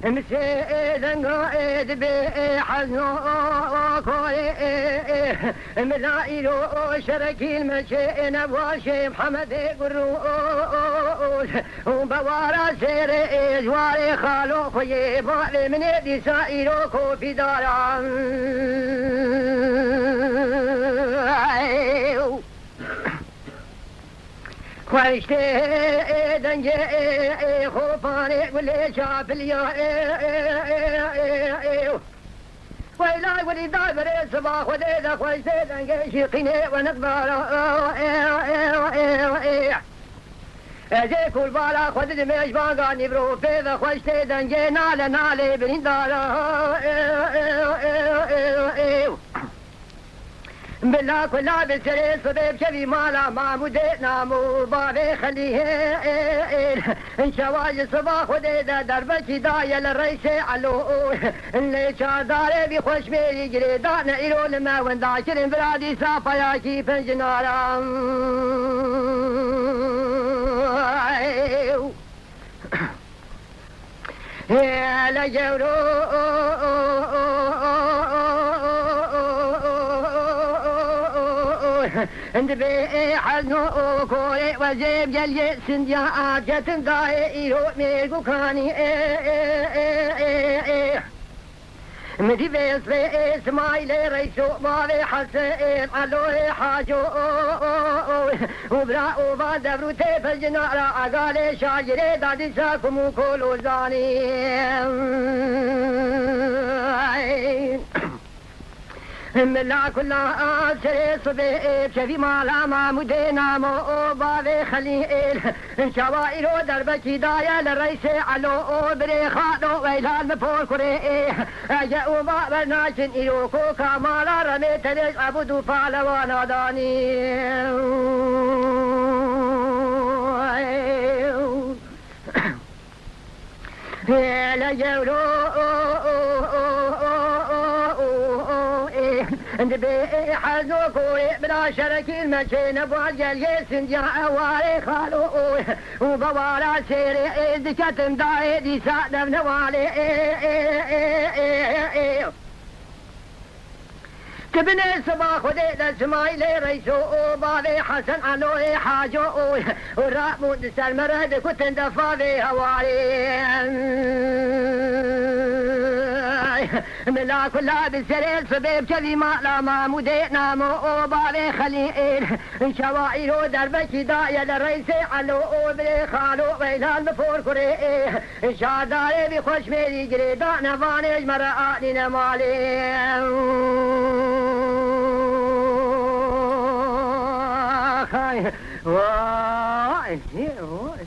مسيدن قائد بحزنو كوري ملايلو شركي المشين أبواشي محمد قروش وبوارا سيري جواري خالو خوي بالي من يدي سائلو كوفي دارا خوشتي دنجي خوفاني قولي شاف اليا ويلاي ولي دابر الصباح وديدا خوشتي دنجي شيقيني ونقبارا ازيك والبالا خود دميش باقاني برو فيذا خوشتي دنجي نالي بنين دارا بالله كلها بالسري صديب شبي مالا ما مدينا مو بابي خليه ان شواج الصباح وديدا دربتي دايا للرئيس علو اللي شاداري بخوش ميري جريدان ايرو لما ونداشرين برادي سافا ياكي فنجنارا يا لجورو عند بي حزنو كوري وزيب جلي سنديا آجتن داي إيرو ميرقو كاني مدي بيس بيس مايلي ريسو بابي حسين علوه حاجو وبرا وبا دبرو تيف الجنارة أقالي شاجري دادي ساكمو كولو زاني ملا كلها سري صبيب شفي مالا ما مدينا مو بابي خليل شوائرو دربكي دايا للرئيس علو بري خادو ويلال مفور كوري اجاو بابا ناشن ايروكو كامالا رميت ليش عبدو فالوانا داني يا جولو عند بي حزنو كوري بلا شركي المشين ابو عجل يسنديا اواري خالو وبوارا سيري ذكتم داي دي سادم نوالي تبني صباح وديدا سمايلي ريسو بابي حسن علوي حاجو ورابو دسال مرد كنت دفاضي هواري ملا كلها بالسرير صبيب كذي ما مدينا مو بابي خليل شوائرو دربكي دايا للرئيس علو بري خالو ويلان مفور كوري شاداري بخوش ميري جريدان فانيج مرآني نمالي واي